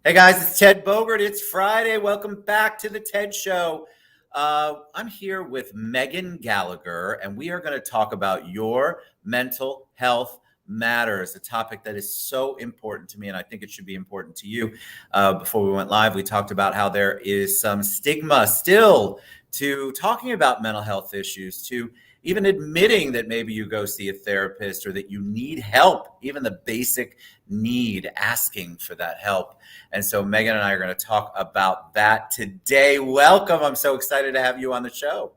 Hey guys, it's Ted Bogert. It's Friday. Welcome back to the TED Show. I'm here with Megan Gallagher, and we are going to talk about your mental health matters, a topic that is so important to me, and I think it should be important to you. Before we went live, we talked about how there is some stigma still to talking about mental health issues, to even admitting that maybe you go see a therapist or that you need help, even the basic need, asking for that help. And so Megan and I are going to talk about that today. Welcome. I'm so excited to have you on the show.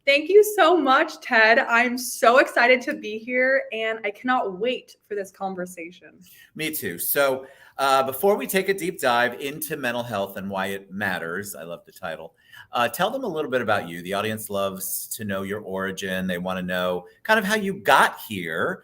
Thank you so much, Ted. I'm so excited to be here, and I cannot wait for this conversation. Me too. So before we take a deep dive into mental health and why it matters, I love the title. Tell them a little bit about you. The audience loves to know your origin. They want to know kind of how you got here.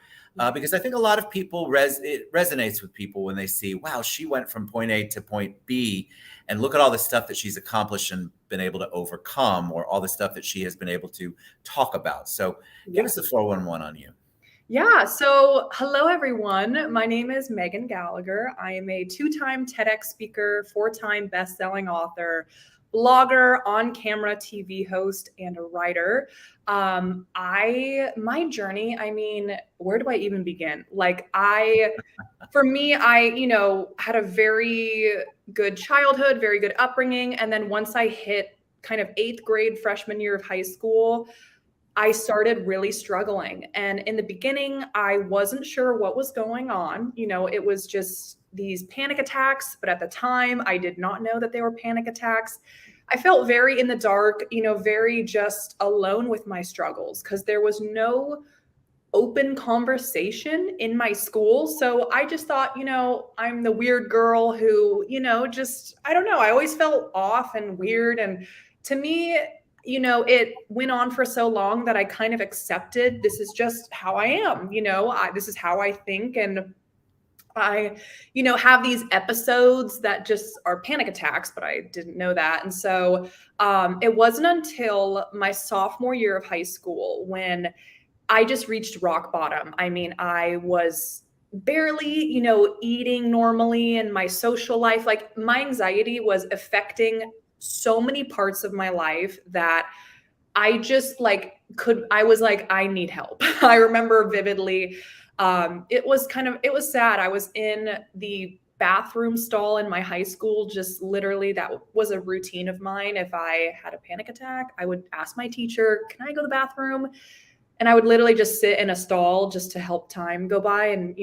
Because I think a lot of people, it resonates with people when they see, wow, she went from point A to point B, and look at all the stuff that she's accomplished and been able to overcome, or all the stuff that she has been able to talk about. So give us the 411 on you. Yeah, so hello, everyone. My name is Megan Gallagher. I am a two-time TEDx speaker, four-time best-selling author, blogger, on-camera TV host, and a writer. My journey, where do I even begin? For me, I had a very good childhood, very good upbringing. And then once I hit kind of 8th grade, freshman year of high school, I started really struggling. And in the beginning, I wasn't sure what was going on. It was just these panic attacks. But at the time, I did not know that they were panic attacks. I felt very in the dark, very just alone with my struggles because there was no open conversation in my school. So I just thought, I'm the weird girl who, I don't know. I always felt off and weird. And to me, it went on for so long that I kind of accepted this is just how I am. This is how I think. And I, have these episodes that just are panic attacks, but I didn't know that. And so it wasn't until my sophomore year of high school when I just reached rock bottom. I was barely, eating normally, and my social life, like my anxiety was affecting so many parts of my life that I just I was like, I need help. I remember vividly. It was sad. I was in the bathroom stall in my high school. Just literally, that was a routine of mine. If I had a panic attack, I would ask my teacher, can I go to the bathroom? And I would literally just sit in a stall just to help time go by. And,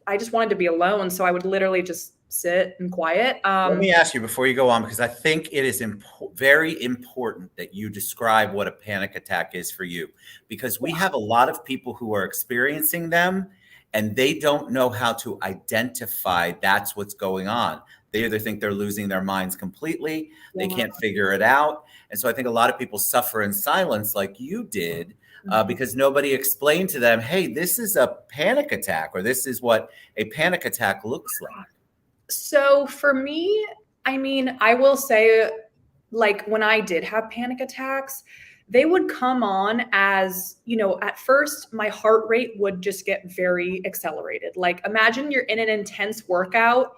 I just wanted to be alone. So I would literally just sit and quiet. Let me ask you before you go on, because I think it is very important that you describe what a panic attack is for you, because we have a lot of people who are experiencing them and they don't know how to identify that's what's going on. They either think they're losing their minds completely, they can't figure it out. And so I think a lot of people suffer in silence like you did. Because nobody explained to them, hey, this is a panic attack, or this is what a panic attack looks like. So for me, I will say, when I did have panic attacks, they would come on as, at first my heart rate would just get very accelerated. Like, imagine you're in an intense workout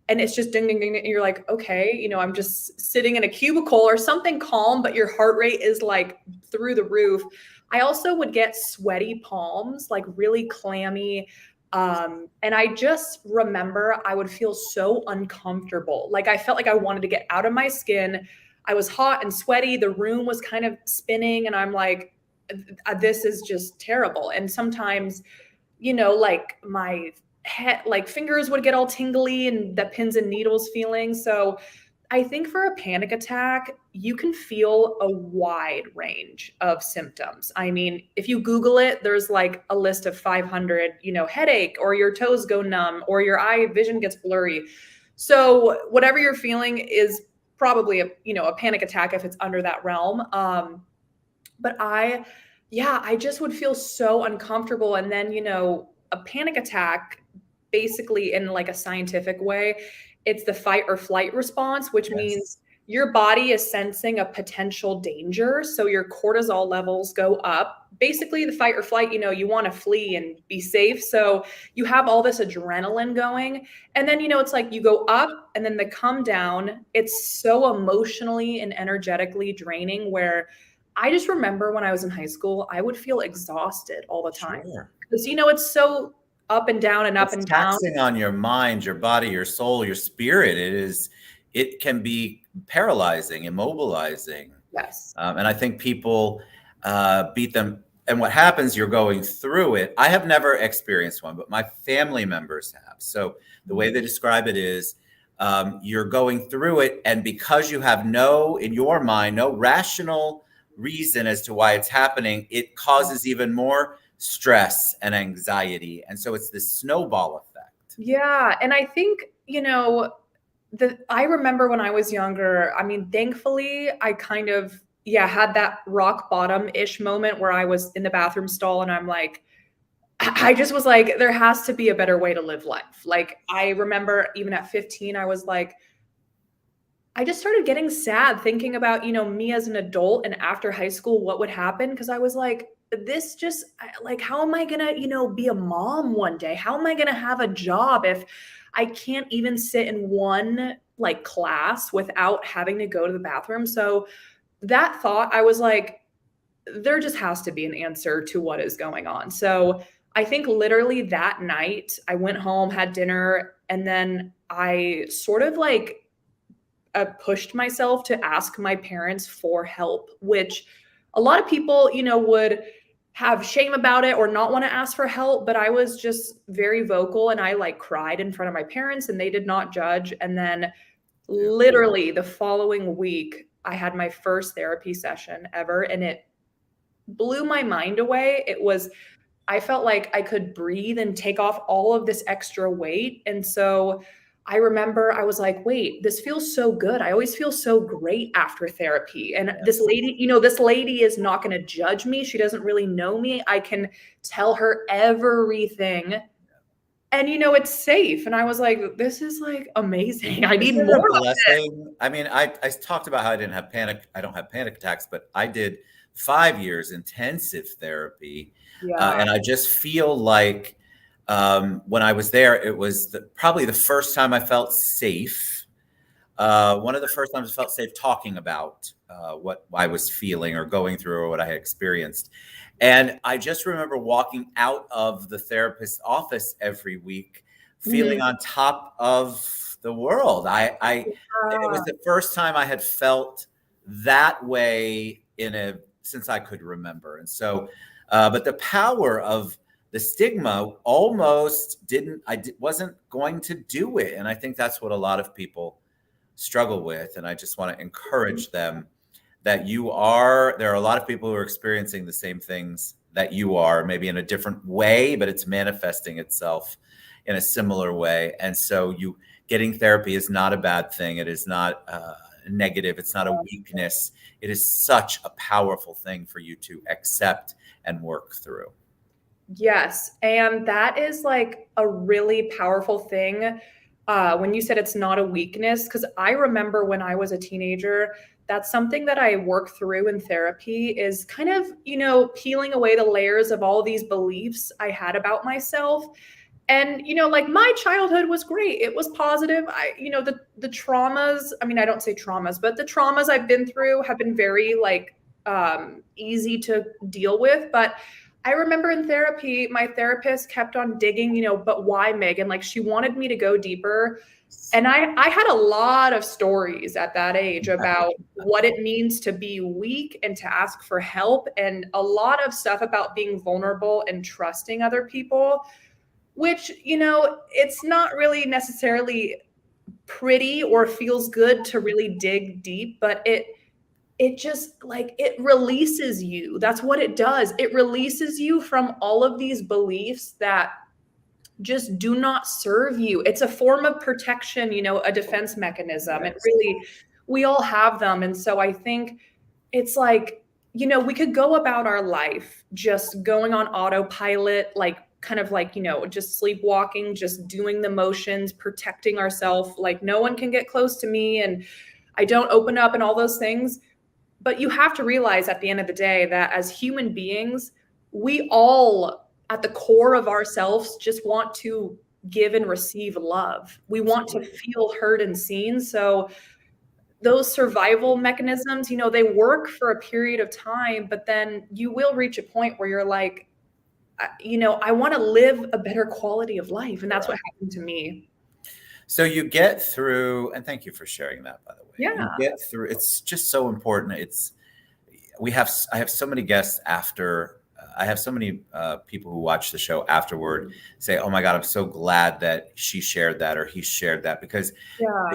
and it's just ding, ding, ding, and you're like, okay, I'm just sitting in a cubicle or something calm, but your heart rate is like through the roof. I also would get sweaty palms, like really clammy. And I just remember I would feel so uncomfortable. Like I felt like I wanted to get out of my skin. I was hot and sweaty. The room was kind of spinning and I'm like, this is just terrible. And sometimes, my head, fingers would get all tingly and the pins and needles feeling. So I think for a panic attack, you can feel a wide range of symptoms. If you Google it, there's like a list of 500, headache, or your toes go numb, or your eye vision gets blurry. So whatever you're feeling is probably a panic attack if it's under that realm. But I just would feel so uncomfortable. And then, a panic attack, basically in like a scientific way, it's the fight or flight response, which means your body is sensing a potential danger. So your cortisol levels go up. Basically, the fight or flight, you want to flee and be safe. So you have all this adrenaline going. And then, it's like you go up and then the come down. It's so emotionally and energetically draining where I just remember when I was in high school, I would feel exhausted all the time. Sure. Because, it's so up and down and up It's and down. taxing on your mind, your body, your soul, your spirit. It can be paralyzing, immobilizing. Yes. And I think people beat them. And what happens, you're going through it. I have never experienced one, but my family members have. So the way they describe it is you're going through it. And because you have in your mind, no rational reason as to why it's happening, it causes even more stress and anxiety. And so it's this snowball effect. Yeah. And I think, I remember when I was younger, I mean, thankfully, I kind of, had that rock bottom-ish moment where I was in the bathroom stall and I'm like, I just was like, there has to be a better way to live life. Like, I remember even at 15, I was like, I just started getting sad thinking about, me as an adult and after high school, what would happen. Cause I was like, this just like, how am I going to, be a mom one day? How am I going to have a job if I can't even sit in one like class without having to go to the bathroom? So that thought, I was like, there just has to be an answer to what is going on. So I think literally that night I went home, had dinner, and then I sort of like pushed myself to ask my parents for help, which a lot of people, would have shame about it or not want to ask for help. But I was just very vocal and I like cried in front of my parents and they did not judge. And then literally the following week, I had my first therapy session ever and it blew my mind away. I felt like I could breathe and take off all of this extra weight. And so I remember I was like, wait, this feels so good. I always feel so great after therapy. And this lady is not going to judge me. She doesn't really know me. I can tell her everything. And, it's safe. And I was like, this is like amazing. I need more of it. I mean, I talked about how I don't have panic attacks, but I did 5 years intensive therapy. And I just feel like when I was there, it was probably the first time I felt safe. One of the first times I felt safe talking about what I was feeling or going through or what I had experienced. And I just remember walking out of the therapist's office every week, feeling on top of the world. It was the first time I had felt that way since I could remember. And so, but the power of the stigma almost wasn't going to do it. And I think that's what a lot of people struggle with. And I just want to encourage them that there are a lot of people who are experiencing the same things that you are, maybe in a different way, but it's manifesting itself in a similar way. And so getting therapy is not a bad thing. It is not negative. It's not a weakness. It is such a powerful thing for you to accept and work through. Yes. And that is like a really powerful thing when you said it's not a weakness, because I remember when I was a teenager, that's something that I work through in therapy is kind of, peeling away the layers of all these beliefs I had about myself. And, like my childhood was great. It was positive. The traumas, I mean, I don't say traumas, but the traumas I've been through have been very like easy to deal with. But I remember in therapy, my therapist kept on digging, but why, Megan? Like she wanted me to go deeper. And I had a lot of stories at that age about what it means to be weak and to ask for help, and a lot of stuff about being vulnerable and trusting other people, which, it's not really necessarily pretty or feels good to really dig deep, but it just like, it releases you. That's what it does. It releases you from all of these beliefs that just do not serve you. It's a form of protection, a defense mechanism. Yes. And really, we all have them. And so I think it's like, we could go about our life just going on autopilot, like kind of like, just sleepwalking, just doing the motions, protecting ourselves. Like no one can get close to me. And I don't open up and all those things. But you have to realize at the end of the day that as human beings, we all, at the core of ourselves, just want to give and receive love. We want to feel heard and seen. So those survival mechanisms, they work for a period of time, but then you will reach a point where you're like, I want to live a better quality of life. And that's what happened to me. So you get through, and thank you for sharing that, by the way. Yeah. You get through, it's just so important. I have so many guests I have so many people who watch the show afterward say, oh my God, I'm so glad that she shared that or he shared that, because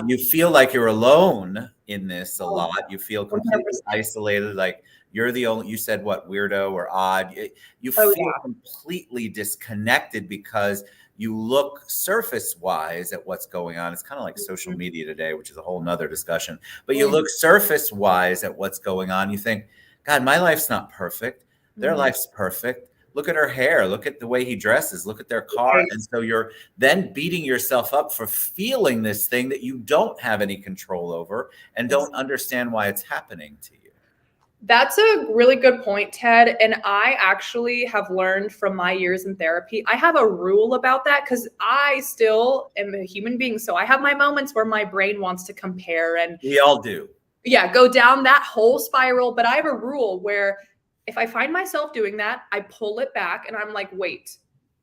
you feel like you're alone in this a lot. You feel completely isolated. Like you're the only, you said what, weirdo or odd. You feel completely disconnected because you look surface wise at what's going on. It's kind of like social media today, which is a whole nother discussion, but you look surface wise at what's going on. You think, God, my life's not perfect. Their life's perfect. Look at her hair. Look at the way he dresses. Look at their car. And so you're then beating yourself up for feeling this thing that you don't have any control over and don't understand why it's happening to you. That's a really good point, Ted. And I actually have learned from my years in therapy, I have a rule about that because I still am a human being. So I have my moments where my brain wants to compare and we all do. Yeah, go down that whole spiral. But I have a rule where if I find myself doing that, I pull it back and I'm like, wait,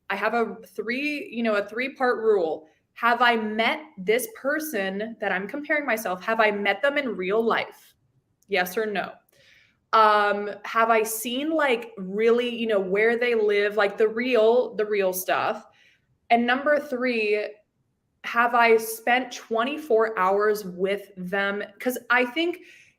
I have a three-part rule. Have I met this person that I'm comparing myself? Have I met them in real life? Yes or no? Have I seen like really, where they live, like the real stuff? And number 3, have I spent 24 hours with them? Because I think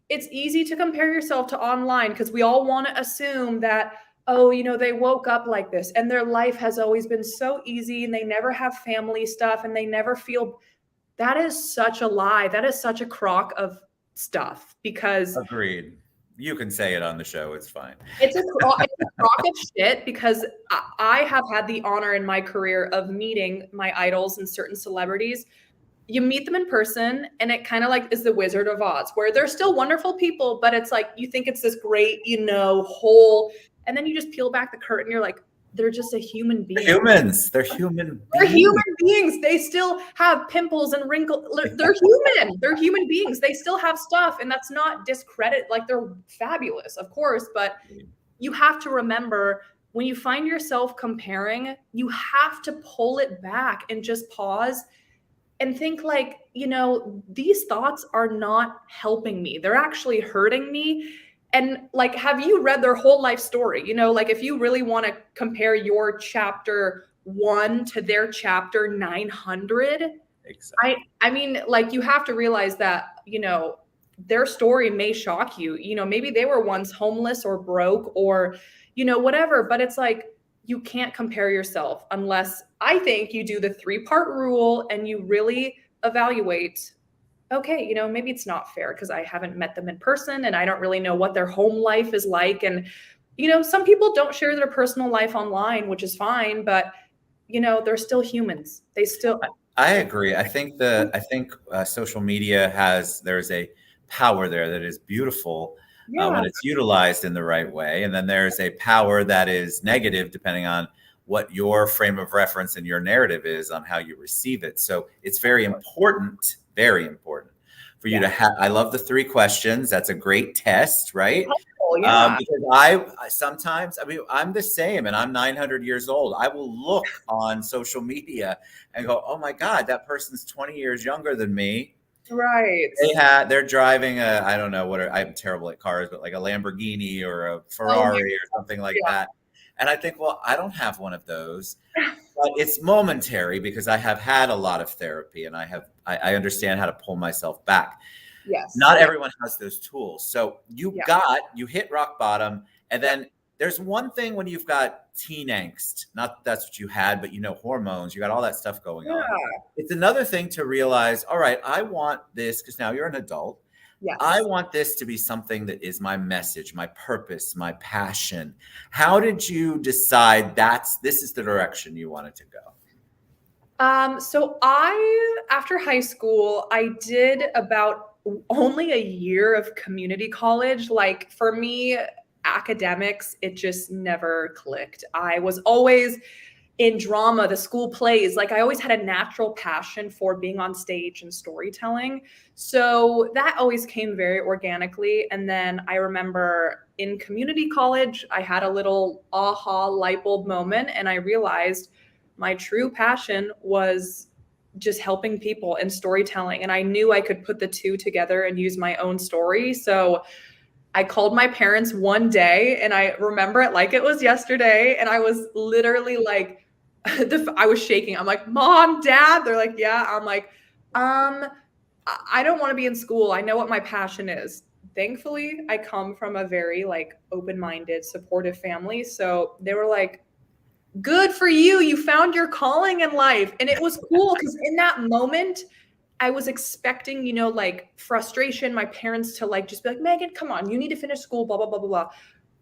it's easy to compare yourself to online because we all want to assume that, they woke up like this and their life has always been so easy and they never have family stuff and they never feel. That is such a lie. That is such a crock of stuff because. Agreed. You can say it on the show. It's fine. It's a crock of shit because I have had the honor in my career of meeting my idols and certain celebrities. You meet them in person and it kind of like is the Wizard of Oz where they're still wonderful people, but it's like you think it's this great, whole, and then you just peel back the curtain. You're like, they're just a human being. They're humans. They're human beings. They're human beings. They still have pimples and wrinkles. They're human. They're human beings. They still have stuff. And that's not discredit. Like they're fabulous, of course. But you have to remember when you find yourself comparing, you have to pull it back and just pause and think like, these thoughts are not helping me. They're actually hurting me. And like, have you read their whole life story? Like if you really want to compare your chapter 1 to their chapter 900, exactly. I mean, like you have to realize that, their story may shock you. Maybe they were once homeless or broke or, whatever, but it's like, you can't compare yourself unless I think you do the 3-part rule and you really evaluate, okay, maybe it's not fair because I haven't met them in person and I don't really know what their home life is like. And, some people don't share their personal life online, which is fine, but, they're still humans. They still. I agree. I think social media there's a power there that is beautiful when it's utilized in the right way. And then there's a power that is negative depending on what your frame of reference and your narrative is on how you receive it. So it's very important for you to have. I love the 3 questions. That's a great test, right? Because I'm the same and I'm 900 years old. I will look on social media and go, oh my God, that person's 20 years younger than me. Right. They're driving I don't know I'm terrible at cars, but like a Lamborghini or a Ferrari or something like that. And I think, well, I don't have one of those, but it's momentary because I have had a lot of therapy and I understand how to pull myself back. Yes. Not everyone has those tools. So you hit rock bottom. And then there's one thing when you've got teen angst, not that's what you had, but hormones, you got all that stuff going on. It's another thing to realize, all right, I want this because now you're an adult. Yes. I want this to be something that is my message, my purpose, my passion. How did you decide this is the direction you wanted to go? So after high school, I did about only a year of community college. Like for me, academics, it just never clicked. I was always in drama, the school plays. Like I always had a natural passion for being on stage and storytelling. So that always came very organically. And then I remember in community college, I had a little aha light bulb moment, and I realized my true passion was just helping people and storytelling. And I knew I could put the two together and use my own story. So I called my parents one day, and I remember it like it was yesterday. And I was literally like, I was shaking. I'm like, Mom, Dad. They're like, yeah. I'm like, I don't want to be in school. I know what my passion is. Thankfully, I come from a very like open-minded, supportive family. So they were like, good for you. You found your calling in life. And it was cool because in that moment, I was expecting, like frustration, my parents to like just be like, Megan, come on, you need to finish school, blah, blah, blah, blah, blah.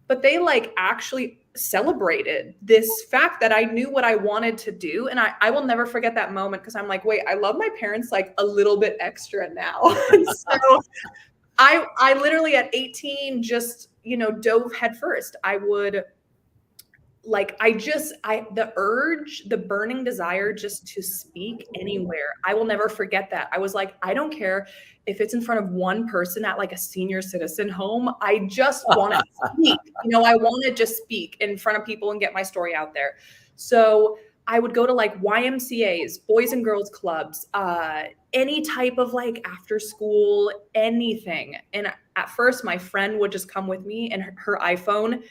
But they like actually celebrated this fact that I knew what I wanted to do. And I will never forget that moment because I'm like, wait, I love my parents like a little bit extra now. And so I literally at 18 just, dove headfirst. I would like the urge, the burning desire just to speak anywhere. I will never forget that. I was like, I don't care if it's in front of one person at like a senior citizen home. I just want to speak. I want to just speak in front of people and get my story out there. So I would go to like YMCA's, Boys and Girls Clubs, any type of like after school, anything. And at first my friend would just come with me and her iPhone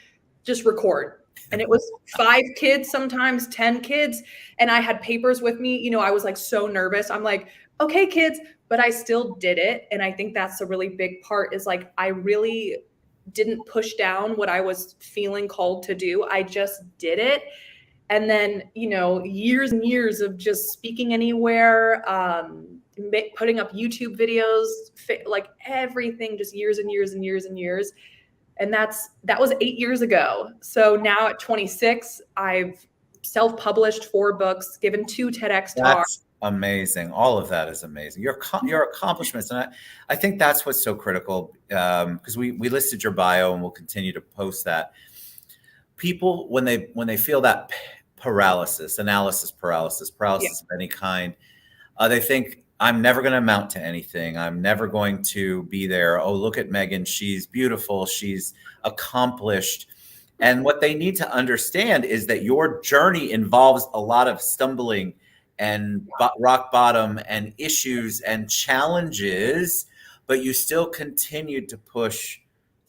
just record. And it was 5 kids, sometimes 10 kids. And I had papers with me. I was like so nervous. I'm like, okay, kids, but I still did it. And I think that's a really big part is like, I really didn't push down what I was feeling called to do. I just did it. And then, years and years of just speaking anywhere, putting up YouTube videos, like everything, just years and years and years and years. And that was 8 years ago. So now at 26, I've self-published 4 books, given 2 TEDx talks. That's amazing. All of that is amazing. Your accomplishments. And I think that's what's so critical because we listed your bio and we'll continue to post that. People, when they feel that analysis paralysis of any kind, they think, I'm never going to amount to anything. I'm never going to be there. Oh, look at Megan. She's beautiful. She's accomplished. And what they need to understand is that your journey involves a lot of stumbling and rock bottom and issues and challenges, but you still continued to push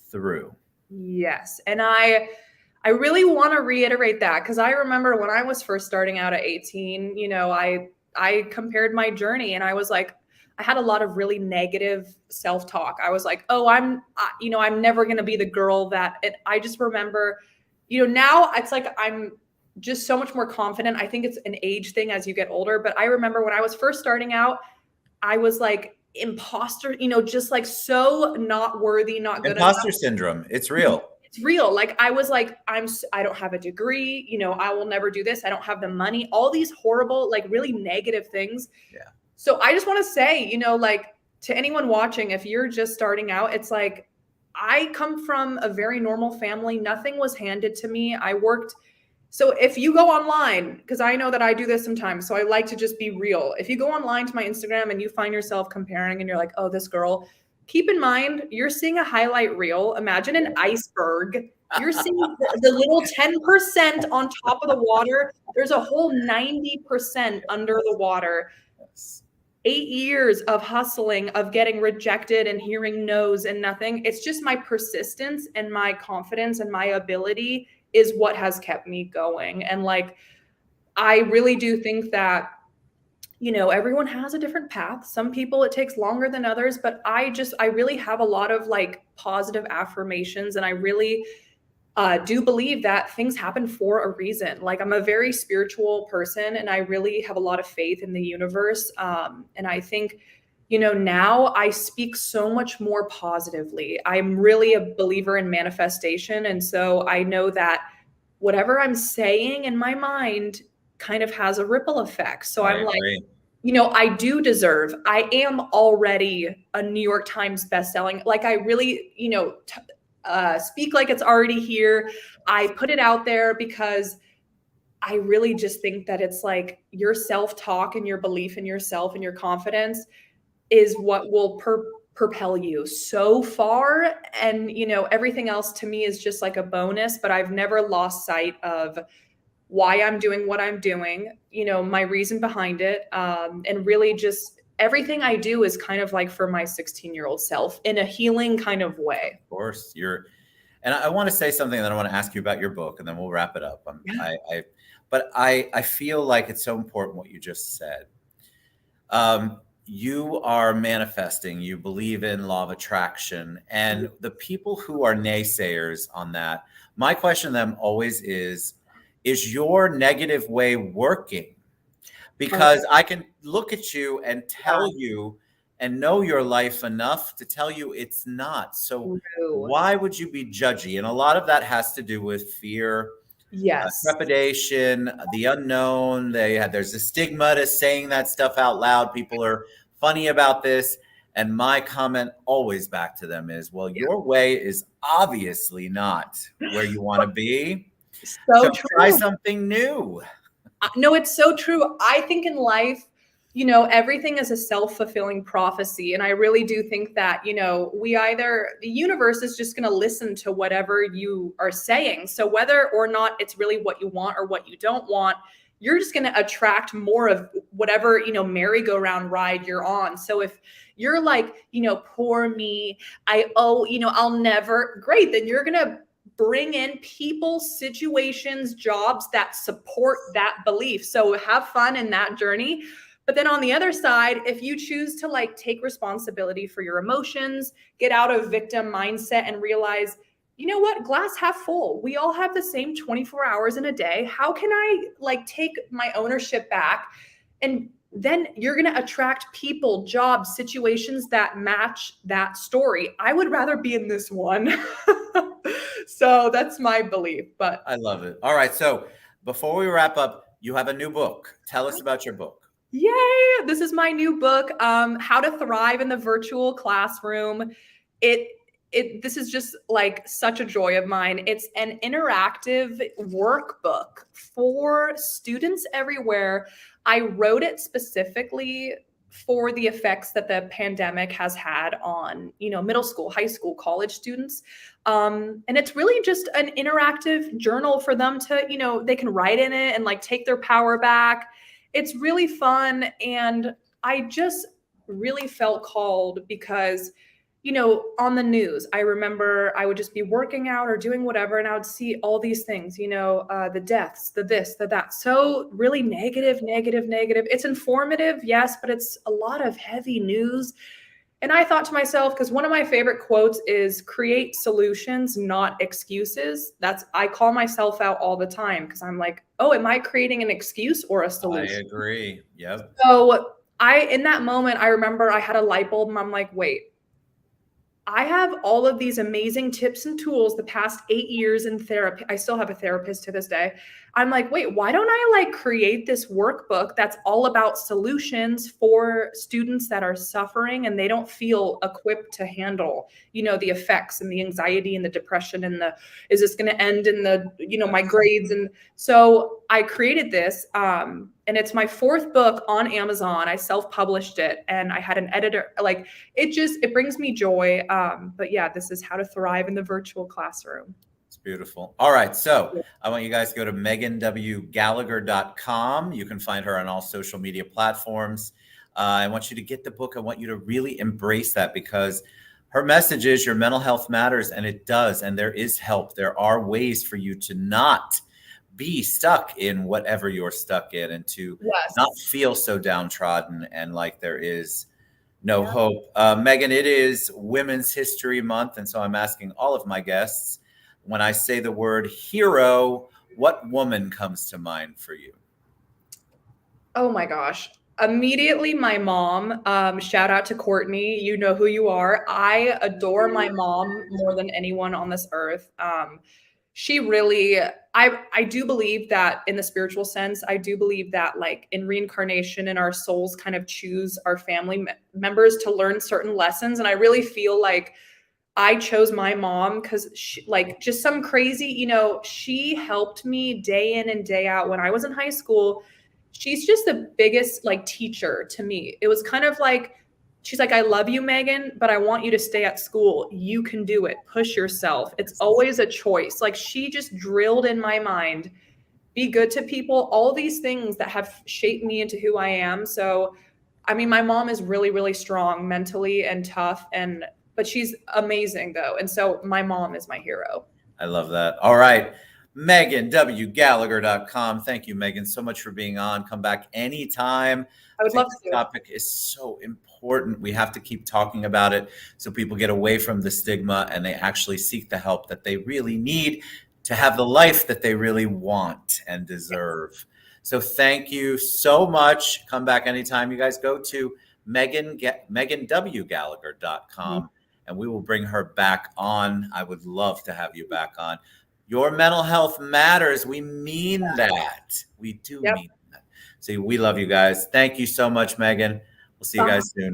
through. Yes. And I really want to reiterate that because I remember when I was first starting out at 18, I compared my journey and I was like, I had a lot of really negative self-talk. I was like, oh, I'm never going to be the girl that, and I just remember, now it's like, I'm just so much more confident. I think it's an age thing as you get older, but I remember when I was first starting out, I was like imposter, just like so not worthy, not good enough. Imposter syndrome. It's real. It's real. Like I was like, I don't have a degree, I will never do this. I don't have the money, all these horrible, like really negative things. Yeah. So I just want to say, like to anyone watching, if you're just starting out, it's like, I come from a very normal family. Nothing was handed to me. I worked. So if you go online, because I know that I do this sometimes, so I like to just be real. If you go online to my Instagram and you find yourself comparing and you're like, oh, this girl, keep in mind, you're seeing a highlight reel. Imagine an iceberg. You're seeing the little 10% on top of the water. There's a whole 90% under the water. 8 years of hustling, of getting rejected and hearing no's and nothing. It's just my persistence and my confidence and my ability is what has kept me going. And like, I really do think that everyone has a different path. Some people it takes longer than others, but I really have a lot of like positive affirmations. And I really do believe that things happen for a reason. Like I'm a very spiritual person and I really have a lot of faith in the universe. And I think, now I speak so much more positively. I'm really a believer in manifestation. And so I know that whatever I'm saying in my mind kind of has a ripple effect. So I'm like, I do deserve, I am already a New York Times bestselling. Like I really, speak like it's already here. I put it out there because I really just think that it's like your self-talk and your belief in yourself and your confidence is what will propel you so far. And, everything else to me is just like a bonus, but I've never lost sight of why I'm doing what I'm doing, my reason behind it. And really just everything I do is kind of like for my 16-year-old self in a healing kind of way. Of course, and I want to say something that I want to ask you about your book, and then we'll wrap it up. Yeah. But I feel like it's so important what you just said. You are manifesting, you believe in law of attraction, and the people who are naysayers on that, my question to them always is your negative way working? Because I can look at you and tell you and know your life enough to tell you it's not. So True. why would you be judgy? And a lot of that has to do with fear, Yes. trepidation, the unknown. There's a stigma to saying that stuff out loud. People are funny about this. And my comment always back to them is, well, your way is obviously not where you want to be. So So try true. something new. No, it's so true. I think in life, everything is a self-fulfilling prophecy. And I really do think that, the universe is just going to listen to whatever you are saying. So whether or not it's really what you want or what you don't want, you're just going to attract more of whatever, merry-go-round ride you're on. So if you're like, poor me, I'll never, great, then you're going to bring in people, situations, jobs that support that belief. So have fun in that journey. But then on the other side, if you choose to like take responsibility for your emotions, get out of victim mindset and realize, you know what, glass half full. We all have the same 24 hours in a day. How can I like take my ownership back? And then you're going to attract people, jobs, situations that match that story. I would rather be in this one. So that's my belief. But I love it. All right. So before we wrap up, you have a new book. Tell us about your book. yay, this is my new book, How to Thrive in the Virtual Classroom. This is just like such a joy of mine. It's an interactive workbook for students everywhere. I wrote it specifically for the effects that the pandemic has had on, middle school, high school, college students. And it's really just an interactive journal for them to, they can write in it and like take their power back. It's really fun. And I just really felt called because, on the news, I remember I would just be working out or doing whatever, and I would see all these things, the deaths, the this, the that. So really negative, negative, negative. It's informative, yes, but it's a lot of heavy news. And I thought to myself, because one of my favorite quotes is create solutions, not excuses. I call myself out all the time because I'm like, oh, am I creating an excuse or a I solution? agree. Yep. So in that moment, I remember I had a light bulb and I'm like, wait, I have all of these amazing tips and tools the past 8 years in therapy. I still have a therapist to this day. I'm like, wait, why don't I like create this workbook that's all about solutions for students that are suffering and they don't feel equipped to handle, the effects and the anxiety and the depression and is this going to end in my grades? And so I created this, and it's my fourth book on Amazon. I self-published it and I had an editor. Like it brings me joy. But yeah, this is How to Thrive in the Virtual Classroom. It's beautiful. All right. So I want you guys to go to meganwgallagher.com. You can find her on all social media platforms. I want you to get the book. I want you to really embrace that because her message is your mental health matters, and it does. And there is help. There are ways for you to not be stuck in whatever you're stuck in and to not feel so downtrodden and like there is no hope. Megan, it is Women's History Month. And so I'm asking all of my guests, when I say the word hero, what woman comes to mind for you? Oh my gosh. Immediately, my mom. Shout out to Courtney. You know who you are. I adore my mom more than anyone on this earth. she really, I do believe that in the spiritual sense, I do believe that like in reincarnation and our souls kind of choose our family members to learn certain lessons. And I really feel like I chose my mom because like just some crazy, she helped me day in and day out when I was in high school. She's just the biggest like teacher to me. It was kind of like, she's like, I love you, Megan, but I want you to stay at school. You can do it. Push yourself. It's always a choice. Like she just drilled in my mind, be good to people, all these things that have shaped me into who I am. So, I mean, my mom is really, really strong mentally and tough, but she's amazing though. And so my mom is my hero. I love that. All right. MeganWGallagher.com. Thank you, Megan, so much for being on. Come back anytime. I I would think love this to. topic is so important. We have to keep talking about it so people get away from the stigma and they actually seek the help that they really need to have the life that they really want and deserve. So thank you so much. Come back anytime. You guys go to MeganWGallagher.com and we will bring her back on. I would love to have you back on. Your mental health matters. We mean that. We do Yep. mean that. So we love you guys. Thank you so much, Megan. We'll see you guys soon.